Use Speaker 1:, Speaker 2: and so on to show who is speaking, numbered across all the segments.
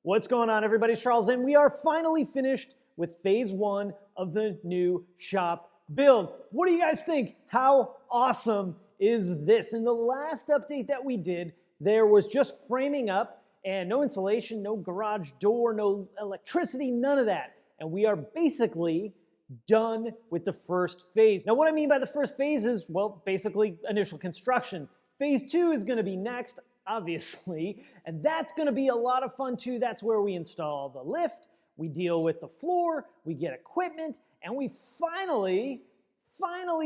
Speaker 1: What's going on, everybody? Charles, and we are finally finished with phase one of the new shop build. What do you guys think? How awesome is this? In the last update that we did, there was just framing up and no insulation, no garage door, no electricity, none of that. And we are basically done with the first phase. Now, what I mean by the first phase is, well, basically initial construction. Phase two is going to be next, obviously, and that's going to be a lot of fun too. That's where we install the lift, we deal with the floor, we get equipment, and we finally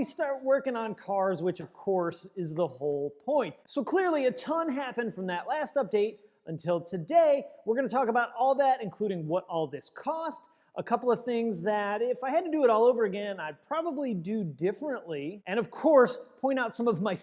Speaker 1: start working on cars, which of course is the whole point. So clearly a ton happened from that last update until today. We're going to talk about all that, including what all this cost, a couple of things that if I had to do it all over again, I'd probably do differently, and of course point out some of my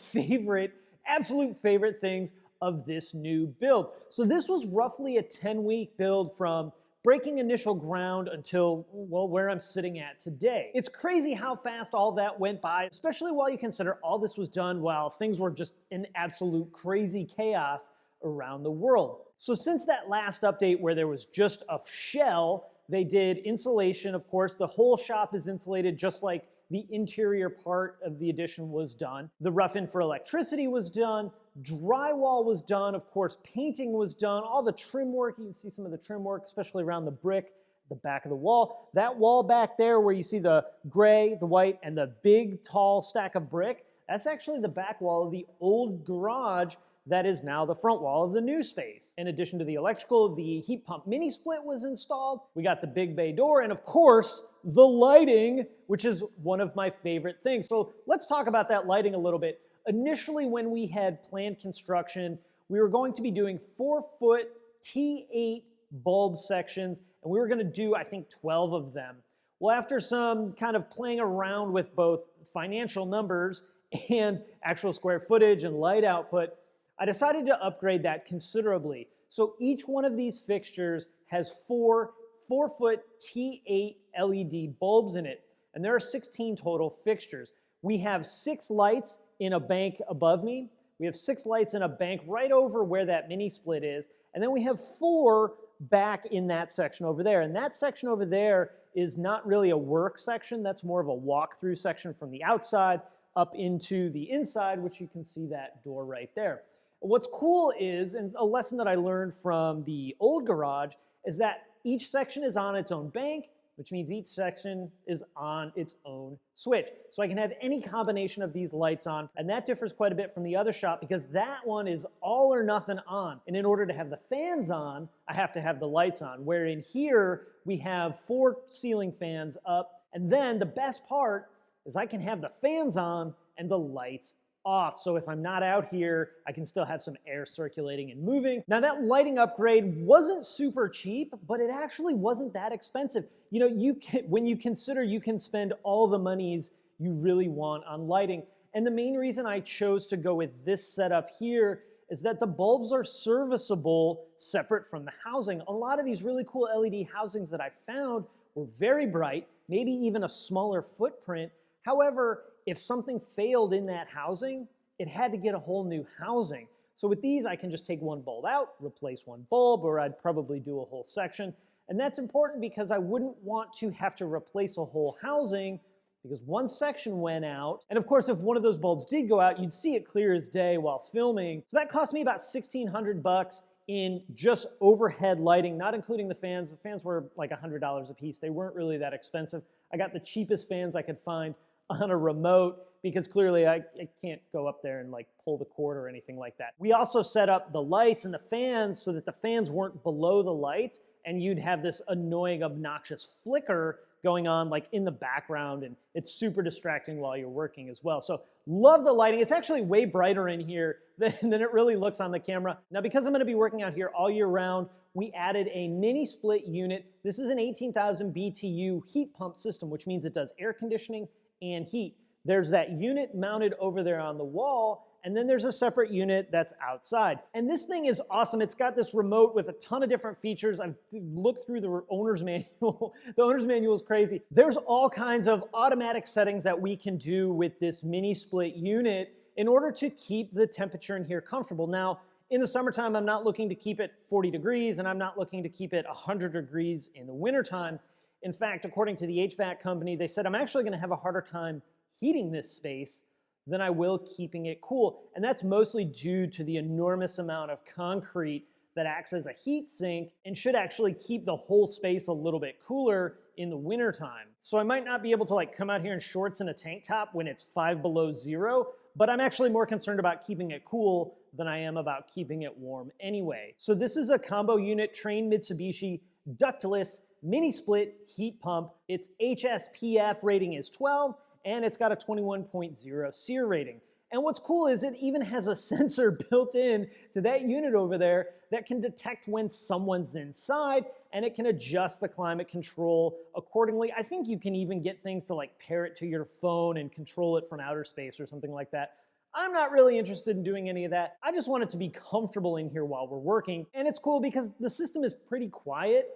Speaker 1: absolute favorite things of this new build. So this was roughly a 10-week build from breaking initial ground until, well, where I'm sitting at today. It's crazy how fast all that went by, especially while you consider all this was done while things were just in absolute crazy chaos around the world. So since that last update where there was just a shell, they did insulation. Of course, the whole shop is insulated just like the interior part of the addition was done. The rough-in for electricity was done. Drywall was done. Of course, painting was done. All the trim work, you can see some of the trim work, especially around the brick, the back of the wall. That wall back there where you see the gray, the white, and the big, tall stack of brick, that's actually the back wall of the old garage that is now the front wall of the new space. In addition to the electrical, the heat pump mini-split was installed. We got the big bay door, and of course, the lighting, which is one of my favorite things. So let's talk about that lighting a little bit. Initially, when we had planned construction, we were going to be doing 4-foot T8 bulb sections, and we were gonna do, I think, 12 of them. Well, after some kind of playing around with both financial numbers and actual square footage and light output, I decided to upgrade that considerably. So each one of these fixtures has 4-foot T8 LED bulbs in it, and there are 16 total fixtures. We have 6 lights in a bank above me. We have 6 lights in a bank right over where that mini split is, and then we have 4 back in that section over there. And that section over there is not really a work section, that's more of a walk-through section from the outside up into the inside, which you can see that door right there. What's cool is, and a lesson that I learned from the old garage, is that each section is on its own bank, which means each section is on its own switch. So I can have any combination of these lights on, and that differs quite a bit from the other shop because that one is all or nothing on. And in order to have the fans on, I have to have the lights on, where in here we have 4 ceiling fans up, and then the best part is I can have the fans on and the lights off. So if I'm not out here, I can still have some air circulating and moving. Now that lighting upgrade wasn't super cheap, but it actually wasn't that expensive. You know, when you consider you can spend all the monies you really want on lighting. And the main reason I chose to go with this setup here is that the bulbs are serviceable separate from the housing. A lot of these really cool LED housings that I found were very bright, maybe even a smaller footprint. However, if something failed in that housing, it had to get a whole new housing. So with these, I can just take one bulb out, replace one bulb, or I'd probably do a whole section. And that's important because I wouldn't want to have to replace a whole housing because one section went out. And of course, if one of those bulbs did go out, you'd see it clear as day while filming. So that cost me about $1,600 in just overhead lighting, not including the fans. The fans were like $100 a piece. They weren't really that expensive. I got the cheapest fans I could find on a remote because clearly I can't go up there and like pull the cord or anything like that. We also set up the lights and the fans so that the fans weren't below the lights and you'd have this annoying, obnoxious flicker going on like in the background, and it's super distracting while you're working as well. So love the lighting. It's actually way brighter in here than it really looks on the camera. Now, because I'm gonna be working out here all year round, we added a mini split unit. This is an 18,000 BTU heat pump system, which means it does air conditioning and heat. There's that unit mounted over there on the wall, and then there's a separate unit that's outside. And this thing is awesome. It's got this remote with a ton of different features. I've looked through the owner's manual. The owner's manual is crazy. There's all kinds of automatic settings that we can do with this mini split unit in order to keep the temperature in here comfortable. Now, In the summertime, I'm not looking to keep it 40 degrees, and I'm not looking to keep it 100 degrees in the wintertime. In fact, according to the HVAC company, they said I'm actually gonna have a harder time heating this space than I will keeping it cool. And that's mostly due to the enormous amount of concrete that acts as a heat sink and should actually keep the whole space a little bit cooler in the wintertime. So I might not be able to come out here in shorts and a tank top when it's 5 below zero, but I'm actually more concerned about keeping it cool than I am about keeping it warm anyway. So this is a combo unit Trane Mitsubishi Ductless Mini-split heat pump. Its HSPF rating is 12, and it's got a 21.0 SEER rating. And what's cool is it even has a sensor built in to that unit over there that can detect when someone's inside, and it can adjust the climate control accordingly. I think you can even get things to pair it to your phone and control it from outer space or something like that. I'm not really interested in doing any of that. I just want it to be comfortable in here while we're working. And it's cool because the system is pretty quiet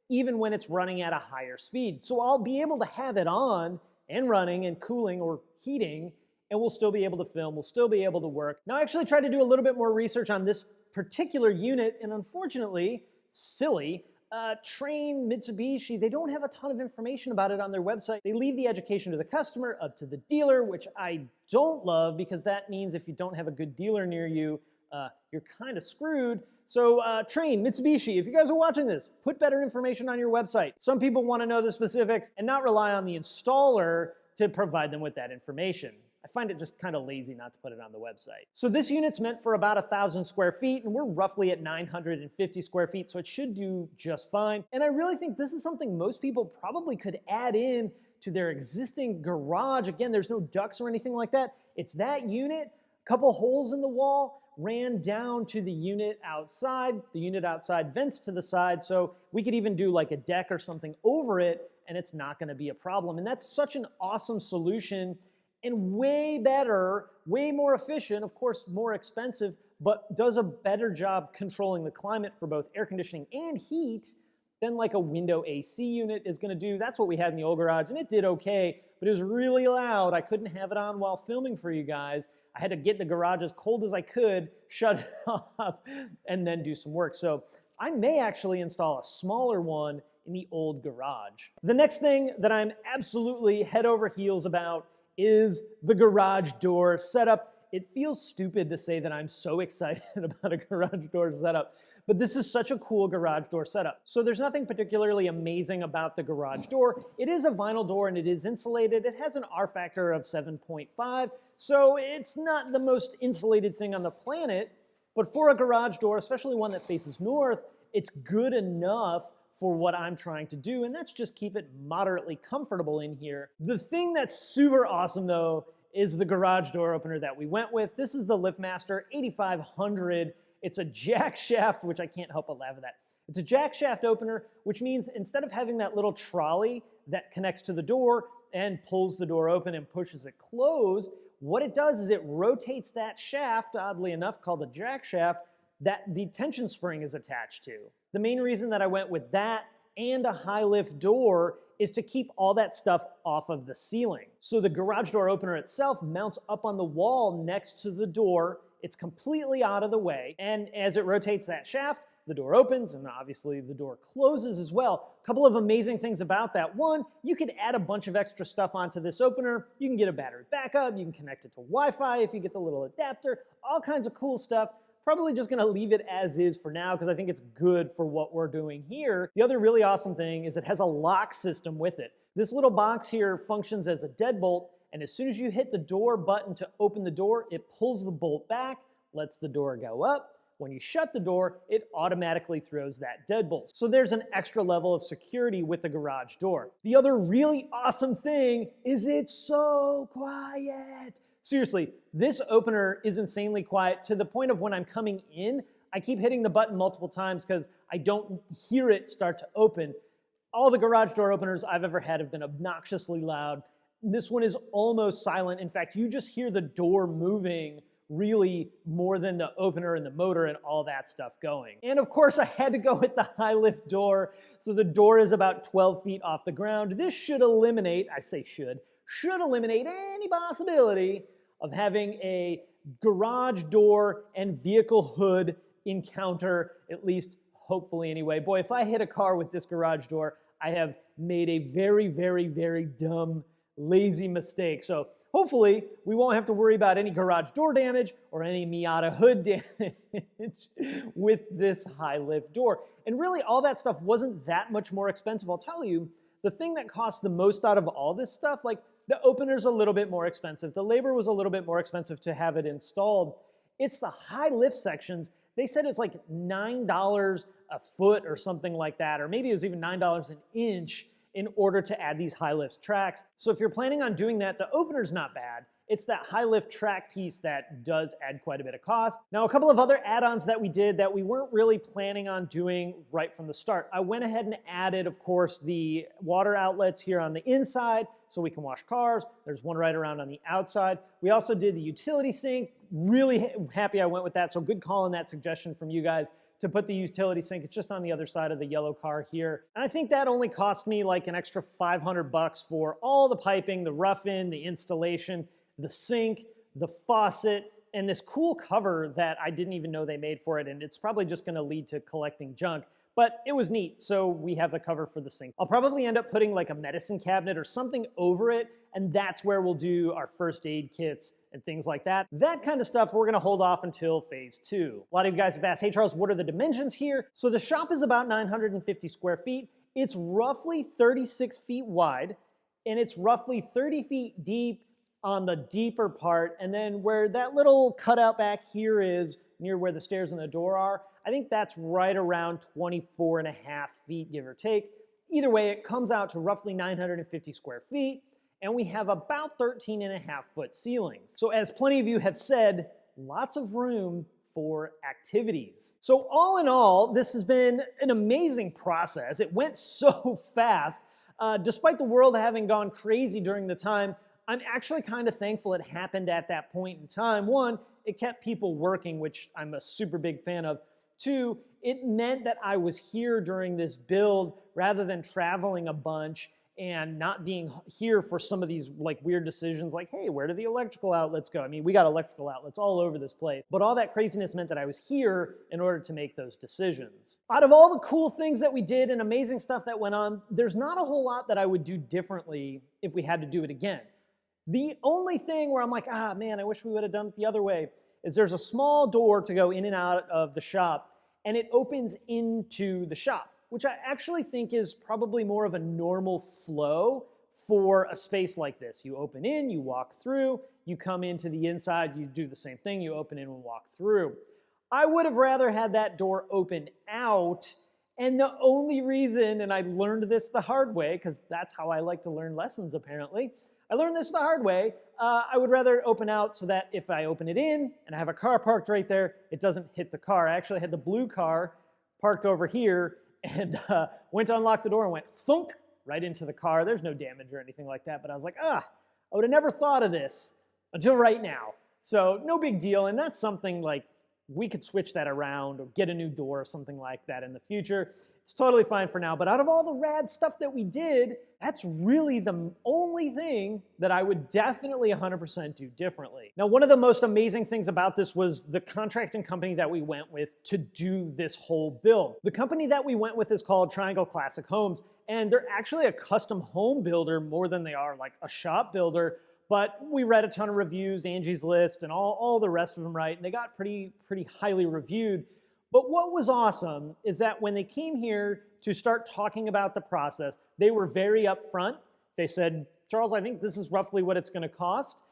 Speaker 1: even when it's running at a higher speed. So I'll be able to have it on and running and cooling or heating, and we'll still be able to film, we'll still be able to work. Now I actually tried to do a little bit more research on this particular unit, and unfortunately, silly, Trane Mitsubishi, they don't have a ton of information about it on their website. They leave the education to the customer, up to the dealer, which I don't love because that means if you don't have a good dealer near you, you're kind of screwed. So Trane, Mitsubishi, if you guys are watching this, put better information on your website. Some people want to know the specifics and not rely on the installer to provide them with that information. I find it just kind of lazy not to put it on the website. So this unit's meant for about 1,000 square feet, and we're roughly at 950 square feet, so it should do just fine. And I really think this is something most people probably could add in to their existing garage. Again, there's no ducts or anything like that. It's that unit, a couple holes in the wall, ran down to the unit outside. The unit outside vents to the side, so we could even do a deck or something over it, and it's not gonna be a problem. And that's such an awesome solution and way better, way more efficient, of course more expensive, but does a better job controlling the climate for both air conditioning and heat than a window AC unit is gonna do. That's what we had in the old garage, and it did okay, but it was really loud. I couldn't have it on while filming for you guys. I had to get the garage as cold as I could, shut it off, and then do some work. So I may actually install a smaller one in the old garage. The next thing that I'm absolutely head over heels about is the garage door setup. It feels stupid to say that I'm so excited about a garage door setup, but this is such a cool garage door setup. So there's nothing particularly amazing about the garage door. It is a vinyl door and it is insulated. It has an R factor of 7.5, so it's not the most insulated thing on the planet, but for a garage door, especially one that faces north, it's good enough for what I'm trying to do, and that's just keep it moderately comfortable in here. The thing that's super awesome though is the garage door opener that we went with. This is the LiftMaster 8500. It's a jack shaft, which I can't help but laugh at that. It's a jack shaft opener, which means instead of having that little trolley that connects to the door and pulls the door open and pushes it closed, what it does is it rotates that shaft, oddly enough called a jack shaft, that the tension spring is attached to. The main reason that I went with that and a high lift door is to keep all that stuff off of the ceiling. So the garage door opener itself mounts up on the wall next to the door. It's completely out of the way, and as it rotates that shaft, the door opens, and obviously the door closes as well. A couple of amazing things about that. One, you could add a bunch of extra stuff onto this opener. You can get a battery backup, you can connect it to Wi-Fi if you get the little adapter, all kinds of cool stuff. Probably just gonna leave it as is for now because I think it's good for what we're doing here. The other really awesome thing is it has a lock system with it. This little box here functions as a deadbolt, and as soon as you hit the door button to open the door, it pulls the bolt back, lets the door go up. When you shut the door, it automatically throws that deadbolt. So there's an extra level of security with the garage door. The other really awesome thing is it's so quiet. Seriously, this opener is insanely quiet to the point of when I'm coming in, I keep hitting the button multiple times because I don't hear it start to open. All the garage door openers I've ever had have been obnoxiously loud. This one is almost silent. In fact, you just hear the door moving really more than the opener and the motor and all that stuff going. And of course, I had to go with the high lift door. So the door is about 12 feet off the ground. This should eliminate, I say should eliminate any possibility of having a garage door and vehicle hood encounter, at least hopefully anyway. Boy, if I hit a car with this garage door, I have made a very, very, very dumb, lazy mistake. So hopefully we won't have to worry about any garage door damage or any Miata hood damage with this high lift door. And really all that stuff wasn't that much more expensive. I'll tell you, the thing that cost the most out of all this stuff, like the opener's a little bit more expensive. The labor was a little bit more expensive to have it installed. It's the high lift sections. They said it's like $9 a foot or something like that, or maybe it was even $9 an inch in order to add these high lift tracks. So if you're planning on doing that, the opener's not bad. It's that high lift track piece that does add quite a bit of cost. Now, a couple of other add-ons that we did that we weren't really planning on doing right from the start. I went ahead and added, of course, the water outlets here on the inside so we can wash cars. There's one right around on the outside. We also did the utility sink. Really happy I went with that. So good call on that suggestion from you guys to put the utility sink. It's just on the other side of the yellow car here. And I think that only cost me like an extra $500 for all the piping, the rough-in, the installation, the sink, the faucet, and this cool cover that I didn't even know they made for it, and it's probably just gonna lead to collecting junk, but it was neat, so we have the cover for the sink. I'll probably end up putting like a medicine cabinet or something over it, and that's where we'll do our first aid kits and things like that. That kind of stuff we're gonna hold off until phase 2. A lot of you guys have asked, hey Charles, what are the dimensions here? So the shop is about 950 square feet. It's roughly 36 feet wide, and it's roughly 30 feet deep on the deeper part, and then where that little cutout back here is, near where the stairs and the door are, I think that's right around 24 and a half feet, give or take. Either way, it comes out to roughly 950 square feet, and we have about 13 and a half foot ceilings. So as plenty of you have said, lots of room for activities. So all in all, this has been an amazing process. It went so fast. Despite the world having gone crazy during the time, I'm actually kind of thankful it happened at that point in time. One, it kept people working, which I'm a super big fan of. Two, it meant that I was here during this build rather than traveling a bunch and not being here for some of these like weird decisions like, hey, where do the electrical outlets go? I mean, we got electrical outlets all over this place, but all that craziness meant that I was here in order to make those decisions. Out of all the cool things that we did and amazing stuff that went on, there's not a whole lot that I would do differently if we had to do it again. The only thing where I'm like, ah, man, I wish we would have done it the other way, is there's a small door to go in and out of the shop, and it opens into the shop, which I actually think is probably more of a normal flow for a space like this. You open in, you walk through, you come into the inside, you do the same thing, you open in and walk through. I would have rather had that door open out, and the only reason, and I learned this the hard way, because that's how I like to learn lessons apparently, I learned this the hard way. I would rather open out so that if I open it in and I have a car parked right there, it doesn't hit the car. I actually had the blue car parked over here and went to unlock the door and went thunk right into the car. There's no damage or anything like that, but I was like, I would have never thought of this until right now. So no big deal, and that's something like we could switch that around or get a new door or something like that in the future. It's totally fine for now, but out of all the rad stuff that we did, that's really the only thing that I would definitely 100% do differently. Now, one of the most amazing things about this was the contracting company that we went with to do this whole build. The company that we went with is called Triangle Classic Homes, and they're actually a custom home builder more than they are like a shop builder, but we read a ton of reviews, Angie's List, and all the rest of them, right? And they got pretty highly reviewed. But what was awesome is that when they came here to start talking about the process, they were very upfront. They said, Charles, I think this is roughly what it's going to cost.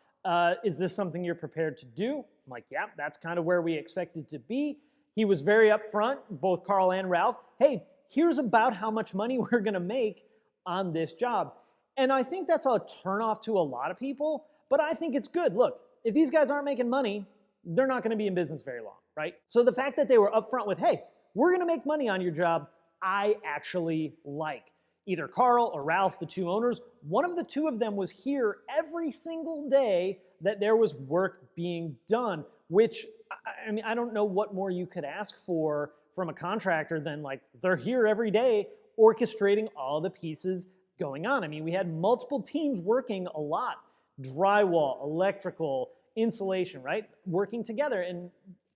Speaker 1: Is this something you're prepared to do? I'm like, yeah, that's kind of where we expected to be. He was very upfront, both Carl and Ralph. Hey, here's about how much money we're going to make on this job. And I think that's a turnoff to a lot of people, but I think it's good. Look, if these guys aren't making money, they're not going to be in business very long. Right? So the fact that they were upfront with, hey, we're going to make money on your job, I actually like. Either Carl or Ralph, the two owners, one of the two of them was here every single day that there was work being done, which, I mean, I don't know what more you could ask for from a contractor than like they're here every day orchestrating all the pieces going on. I mean, we had multiple teams working a lot, drywall, electrical, insulation, right? Working together and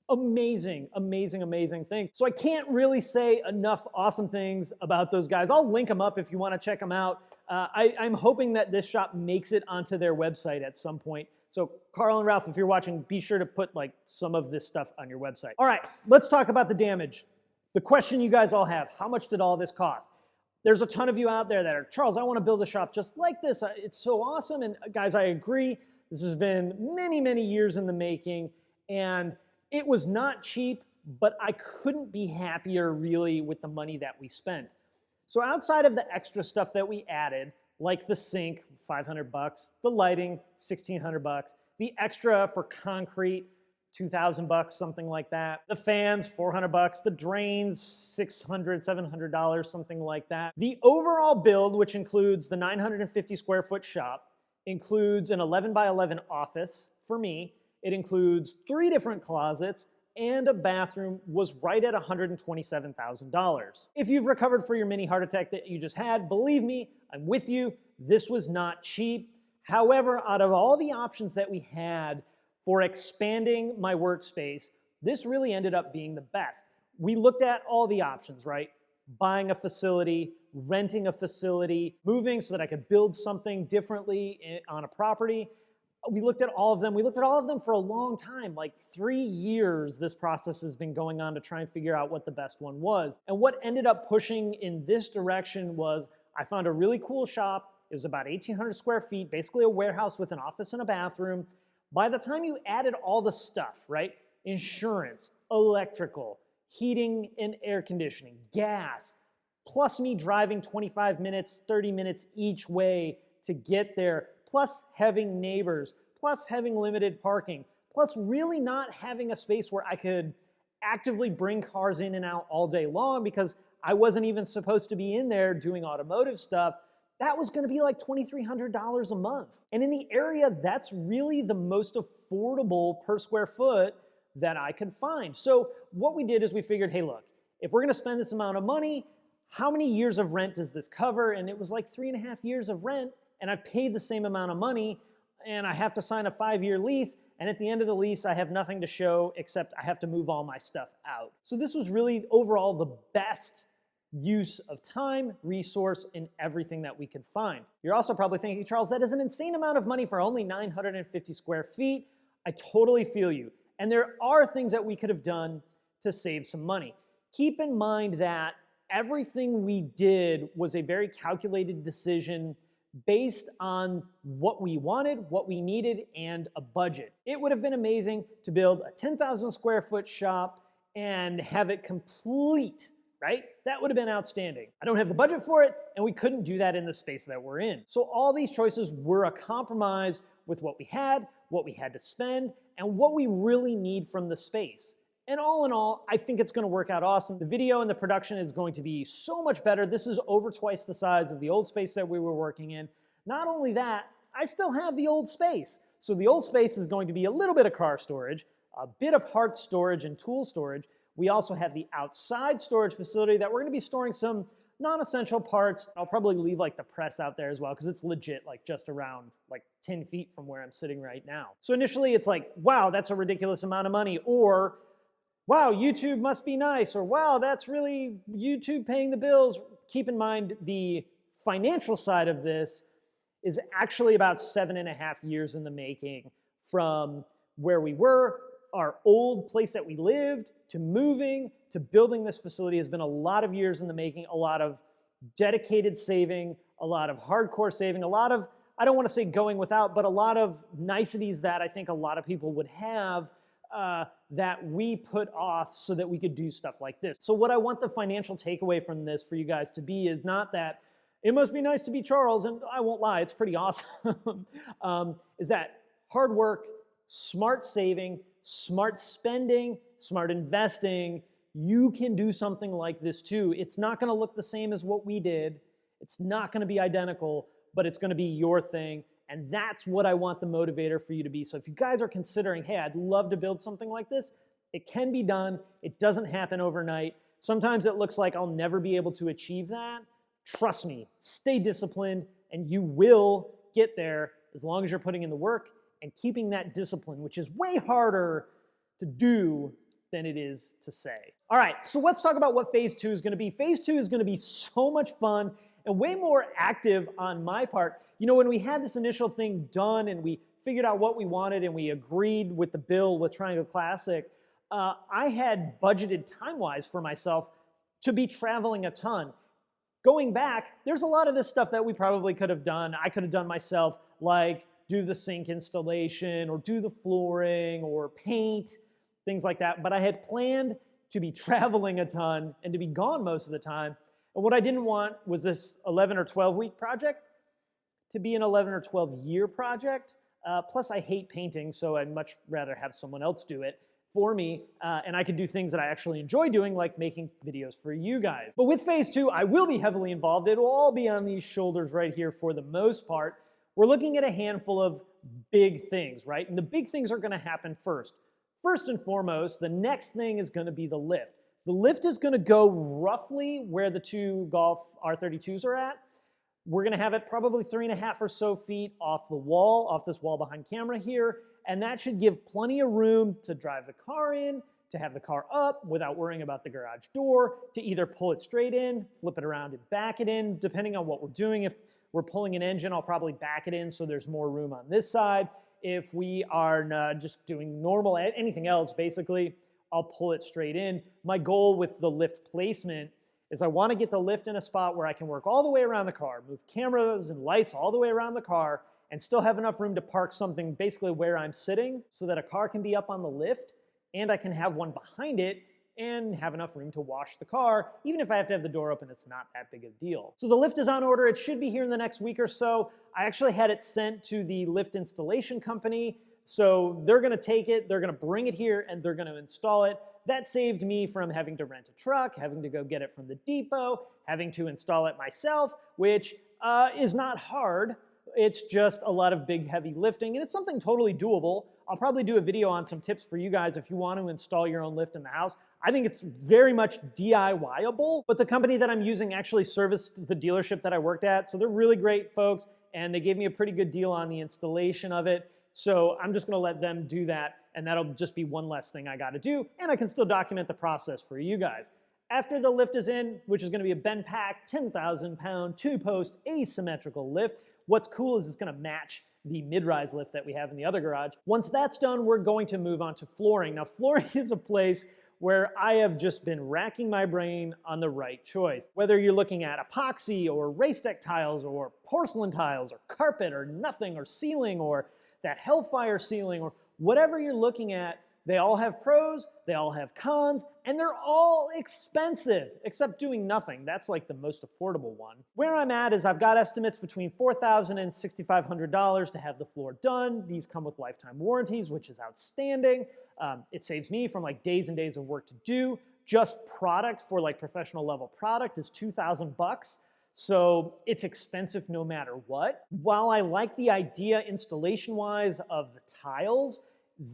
Speaker 1: amazing, amazing, amazing things. So I can't really say enough awesome things about those guys. I'll link them up if you want to check them out. I'm hoping that this shop makes it onto their website at some point. So Carl and Ralph, if you're watching, be sure to put like some of this stuff on your website. All right, let's talk about the damage. The question you guys all have, how much did all this cost? There's a ton of you out there that are, Charles, I want to build a shop just like this. It's so awesome. And guys, I agree. This has been many, many years in the making. And it was not cheap, but I couldn't be happier really with the money that we spent. So outside of the extra stuff that we added, like the sink, $500, the lighting, $1,600, the extra for concrete, $2,000, something like that. The fans, $400. The drains, $600, $700, something like that. The overall build, which includes the 950 square foot shop, includes an 11 by 11 office for me. It includes 3 different closets and a bathroom, was right at $127,000. If you've recovered for your mini heart attack that you just had, believe me, I'm with you. This was not cheap. However, out of all the options that we had for expanding my workspace, this really ended up being the best. We looked at all the options, right? Buying a facility, renting a facility, moving so that I could build something differently on a property. We looked at all of them. We looked at all of them for a long time, like 3 years this process has been going on to try and figure out what the best one was. And what ended up pushing in this direction was I found a really cool shop. It was about 1,800 square feet, basically a warehouse with an office and a bathroom. By the time you added all the stuff, right? Insurance, electrical, heating and air conditioning, gas, plus me driving 25 minutes, 30 minutes each way to get there, plus having neighbors, plus having limited parking, plus really not having a space where I could actively bring cars in and out all day long because I wasn't even supposed to be in there doing automotive stuff. That was going to be like $2,300 a month. And in the area, that's really the most affordable per square foot that I could find. So what we did is we figured, hey, look, if we're going to spend this amount of money, how many years of rent does this cover? And it was like 3.5 years of rent, and I've paid the same amount of money, and I have to sign a 5-year lease, and at the end of the lease, I have nothing to show except I have to move all my stuff out. So this was really overall the best use of time, resource, and everything that we could find. You're also probably thinking, Charles, that is an insane amount of money for only 950 square feet. I totally feel you. And there are things that we could have done to save some money. Keep in mind that everything we did was a very calculated decision based on what we wanted, what we needed, and a budget. It would have been amazing to build a 10,000 square foot shop and have it complete, right? That would have been outstanding. I don't have the budget for it, and we couldn't do that in the space that we're in. So all these choices were a compromise with what we had to spend, and what we really need from the space. And all in all, I think it's going to work out awesome. The video and the production is going to be so much better. This is over twice the size of the old space that we were working in. Not only that, I still have the old space. So the old space is going to be a little bit of car storage, a bit of parts storage and tool storage. We also have the outside storage facility that we're going to be storing some non-essential parts. I'll probably leave like the press out there as well because it's legit like just around like 10 feet from where I'm sitting right now. So initially it's like, wow, that's a ridiculous amount of money, or wow, YouTube must be nice, or wow, that's really YouTube paying the bills. Keep in mind the financial side of this is actually about 7.5 years in the making from where we were, our old place that we lived, to moving, to building this facility has been a lot of years in the making, a lot of dedicated saving, a lot of hardcore saving, a lot of, I don't want to say going without, but a lot of niceties that I think a lot of people would have that we put off so that we could do stuff like this. So what I want the financial takeaway from this for you guys to be is not that it must be nice to be Charles, and I won't lie, it's pretty awesome, is that hard work, smart saving, smart spending, smart investing, you can do something like this too. It's not going to look the same as what we did. It's not going to be identical, but it's going to be your thing. And that's what I want the motivator for you to be. So if you guys are considering, hey, I'd love to build something like this, it can be done. It doesn't happen overnight. Sometimes it looks like I'll never be able to achieve that. Trust me, stay disciplined, and you will get there as long as you're putting in the work and keeping that discipline, which is way harder to do than it is to say. All right, so let's talk about what phase 2 is going to be. Phase 2 is going to be so much fun and way more active on my part. You know, when we had this initial thing done and we figured out what we wanted and we agreed with the build with Triangle Classic, I had budgeted time-wise for myself to be traveling a ton. Going back, there's a lot of this stuff that we probably could have done. I could have done myself, like do the sink installation or do the flooring or paint, things like that. But I had planned to be traveling a ton and to be gone most of the time. And what I didn't want was this 11 or 12 week project to be an 11 or 12 year project. Plus I hate painting, so I'd much rather have someone else do it for me, and I could do things that I actually enjoy doing, like making videos for you guys. But with phase 2, I will be heavily involved. It will all be on these shoulders right here for the most part. We're looking at a handful of big things, right? And the big things are gonna happen first. First and foremost, the next thing is gonna be the lift. The lift is gonna go roughly where the two Golf R32s are at. We're gonna have it probably 3.5 or so feet off the wall, off this wall behind camera here, and that should give plenty of room to drive the car in, to have the car up without worrying about the garage door, to either pull it straight in, flip it around and back it in, depending on what we're doing. If we're pulling an engine, I'll probably back it in so there's more room on this side. If we are just doing normal, anything else basically, I'll pull it straight in. My goal with the lift placement is I want to get the lift in a spot where I can work all the way around the car, move cameras and lights all the way around the car, and still have enough room to park something basically where I'm sitting so that a car can be up on the lift and I can have one behind it and have enough room to wash the car. Even if I have to have the door open, it's not that big a deal. So the lift is on order. It should be here in the next week or so. I actually had it sent to the lift installation company. So they're gonna take it, they're gonna bring it here, and they're gonna install it. That saved me from having to rent a truck, having to go get it from the depot, having to install it myself, which is not hard. It's just a lot of big, heavy lifting, and it's something totally doable. I'll probably do a video on some tips for you guys if you want to install your own lift in the house. I think it's very much DIY-able, but the company that I'm using actually serviced the dealership that I worked at, so they're really great folks, and they gave me a pretty good deal on the installation of it. So I'm just gonna let them do that, and that'll just be one less thing I gotta do, and I can still document the process for you guys. After the lift is in, which is gonna be a bend pack, 10,000 pound, 2-post asymmetrical lift, what's cool is it's gonna match the mid-rise lift that we have in the other garage. Once that's done, we're going to move on to flooring. Now, flooring is a place where I have just been racking my brain on the right choice. Whether you're looking at epoxy or race deck tiles or porcelain tiles or carpet or nothing or ceiling or that Hellfire ceiling or whatever you're looking at, they all have pros, they all have cons, and they're all expensive, except doing nothing. That's like the most affordable one. Where I'm at is I've got estimates between $4,000 and $6,500 to have the floor done. These come with lifetime warranties, which is outstanding. It saves me from like days and days of work to do. Just product for like professional level product is $2,000. So it's expensive no matter what. While I like the idea installation-wise of the tiles,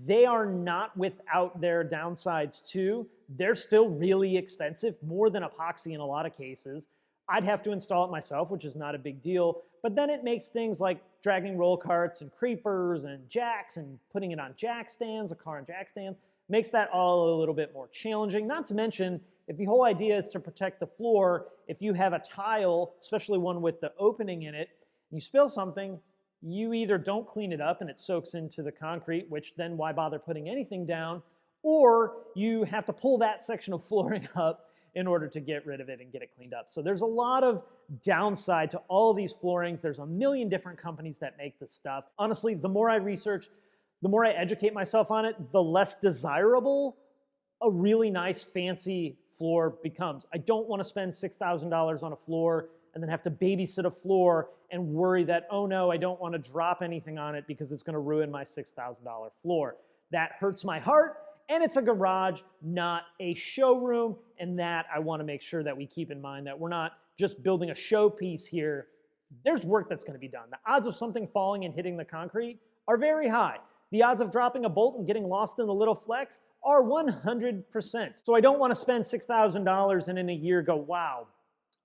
Speaker 1: they are not without their downsides too. They're still really expensive, more than epoxy in a lot of cases. I'd have to install it myself, which is not a big deal, but then it makes things like dragging roll carts and creepers and jacks and putting it on jack stands, a car on jack stands, makes that all a little bit more challenging. Not to mention, if the whole idea is to protect the floor, if you have a tile, especially one with the opening in it, you spill something, you either don't clean it up and it soaks into the concrete, which then why bother putting anything down, or you have to pull that section of flooring up in order to get rid of it and get it cleaned up. So there's a lot of downside to all of these floorings. There's a million different companies that make this stuff. Honestly, the more I research, the more I educate myself on it, the less desirable a really nice fancy floor becomes. I don't want to spend $6,000 on a floor and then have to babysit a floor and worry that, oh no, I don't want to drop anything on it because it's going to ruin my $6,000 floor. That hurts my heart, and it's a garage, not a showroom, and that I want to make sure that we keep in mind, that we're not just building a showpiece here. There's work that's going to be done. The odds of something falling and hitting the concrete are very high. The odds of dropping a bolt and getting lost in the little flecks are 100%. So I don't want to spend $6,000 and in a year go, wow,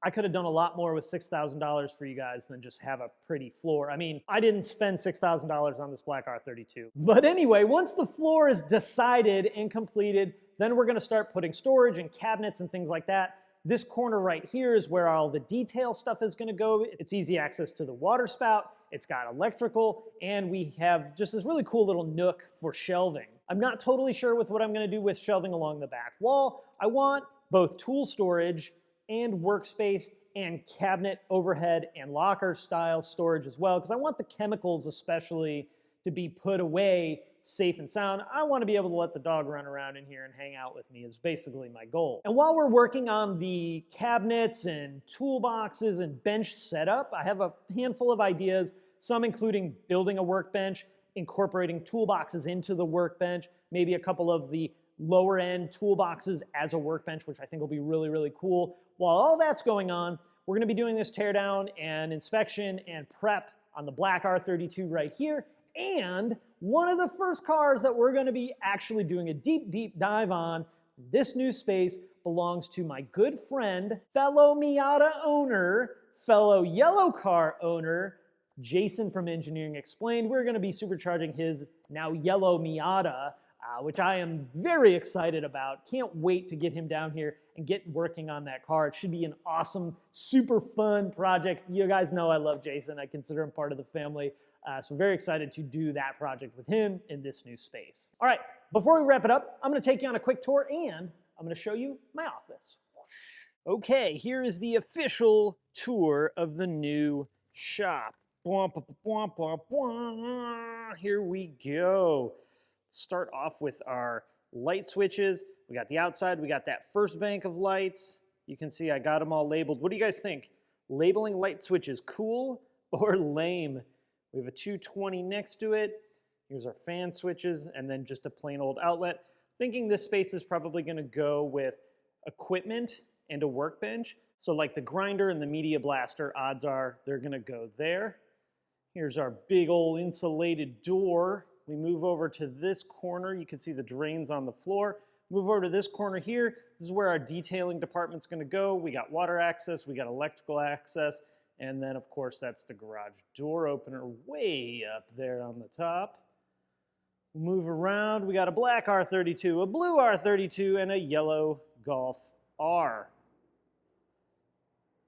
Speaker 1: I could have done a lot more with $6,000 for you guys than just have a pretty floor. I mean, I didn't spend $6,000 on this black R32. But anyway, once the floor is decided and completed, then we're gonna start putting storage and cabinets and things like that. This corner right here is where all the detail stuff is gonna go. It's easy access to the water spout, it's got electrical, and we have just this really cool little nook for shelving. I'm not totally sure with what I'm gonna do with shelving along the back wall. I want both tool storage and workspace and cabinet overhead and locker style storage as well, because I want the chemicals especially to be put away safe and sound. I want to be able to let the dog run around in here and hang out with me is basically my goal. And while we're working on the cabinets and toolboxes and bench setup, I have a handful of ideas, some including building a workbench, incorporating toolboxes into the workbench, maybe a couple of the lower end toolboxes as a workbench, which I think will be really, really cool. While all that's going on, we're gonna be doing this teardown and inspection and prep on the black R32 right here. And one of the first cars that we're gonna be actually doing a deep, deep dive on, this new space belongs to my good friend, fellow Miata owner, fellow yellow car owner, Jason from Engineering Explained. We're gonna be supercharging his now yellow Miata, which I am very excited about. Can't wait to get him down here and get working on that car. It should be an awesome, super fun project. You guys know I love Jason. I consider him part of the family. So very excited to do that project with him in this new space. All right, before we wrap it up, I'm gonna take you on a quick tour and I'm gonna show you my office. Okay, here is the official tour of the new shop. Here we go. Start off with our light switches. We got the outside, we got that first bank of lights. You can see I got them all labeled. What do you guys think? Labeling light switches cool or lame? We have a 220 next to it. Here's our fan switches and then just a plain old outlet. Thinking this space is probably gonna go with equipment and a workbench. So like the grinder and the media blaster, odds are they're gonna go there. Here's our big old insulated door. We move over to this corner. You can see the drains on the floor. Move over to this corner here. This is where our detailing department's gonna go. We got water access, we got electrical access, and then of course that's the garage door opener way up there on the top. Move around, we got a black R32, a blue R32, and a yellow Golf R.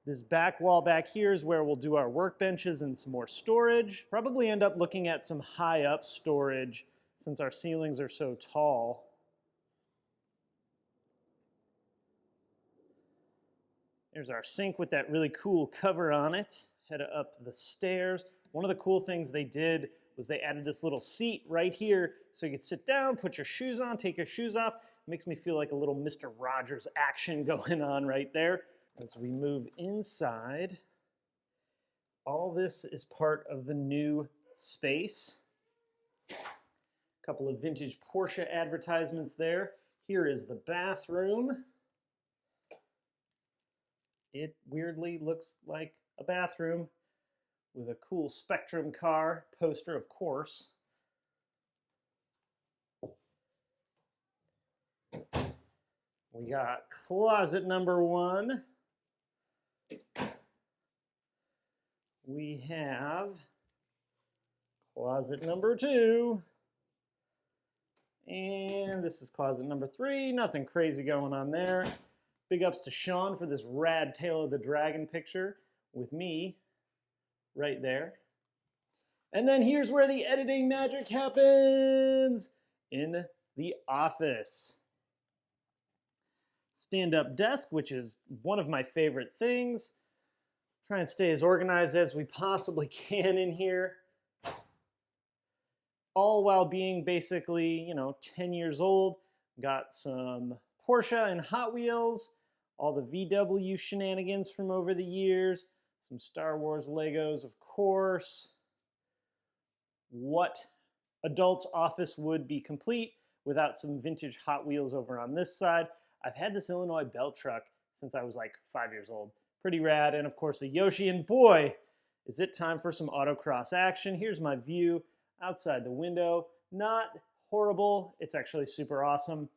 Speaker 1: This back wall back here is where we'll do our workbenches and some more storage. Probably end up looking at some high up storage since our ceilings are so tall. There's our sink with that really cool cover on it. Head up the stairs. One of the cool things they did was they added this little seat right here so you could sit down, put your shoes on, take your shoes off. It makes me feel like a little Mr. Rogers action going on right there. As we move inside, all this is part of the new space. A couple of vintage Porsche advertisements there. Here is the bathroom. It weirdly looks like a bathroom with a cool Spectrum car poster, of course. We got closet number 1. We have closet number 2. And this is closet number 3. Nothing crazy going on there. Big ups to Sean for this rad Tail of the Dragon picture with me right there. And then here's where the editing magic happens, in the office. Stand-up desk, which is one of my favorite things. Try and stay as organized as we possibly can in here. All while being basically, 10 years old. Got some Porsche and Hot Wheels, all the VW shenanigans from over the years, some Star Wars Legos, of course. What adult's office would be complete without some vintage Hot Wheels over on this side? I've had this Illinois belt truck since I was like 5 years old. Pretty rad, and of course a Yoshi, and boy, is it time for some autocross action. Here's my view outside the window. Not horrible, it's actually super awesome.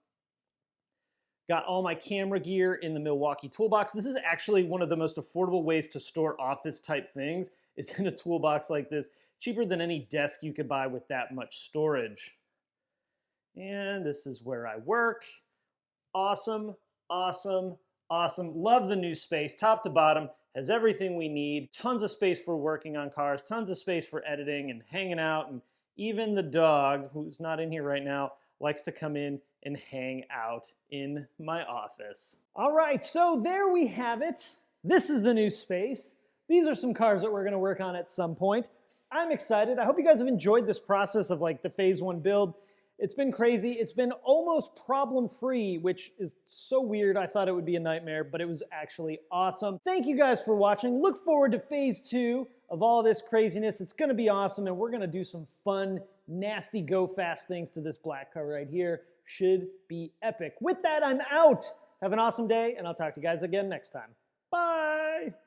Speaker 1: Got all my camera gear in the Milwaukee toolbox. This is actually one of the most affordable ways to store office type things. It's in a toolbox like this, cheaper than any desk you could buy with that much storage. And this is where I work. Awesome, awesome, awesome. Love the new space, top to bottom. Has everything we need. Tons of space for working on cars, tons of space for editing and hanging out. And even the dog, who's not in here right now, likes to come in and hang out in my office. All right, so there we have it. This is the new space. These are some cars that we're gonna work on at some point. I'm excited. I hope you guys have enjoyed this process of like the phase one build. It's been crazy. It's been almost problem-free, which is so weird. I thought it would be a nightmare, but it was actually awesome. Thank you guys for watching. Look forward to phase two of all this craziness. It's gonna be awesome, and we're gonna do some fun, nasty, go-fast things to this black car right here. Should be epic. With that, I'm out. Have an awesome day, and I'll talk to you guys again next time. Bye.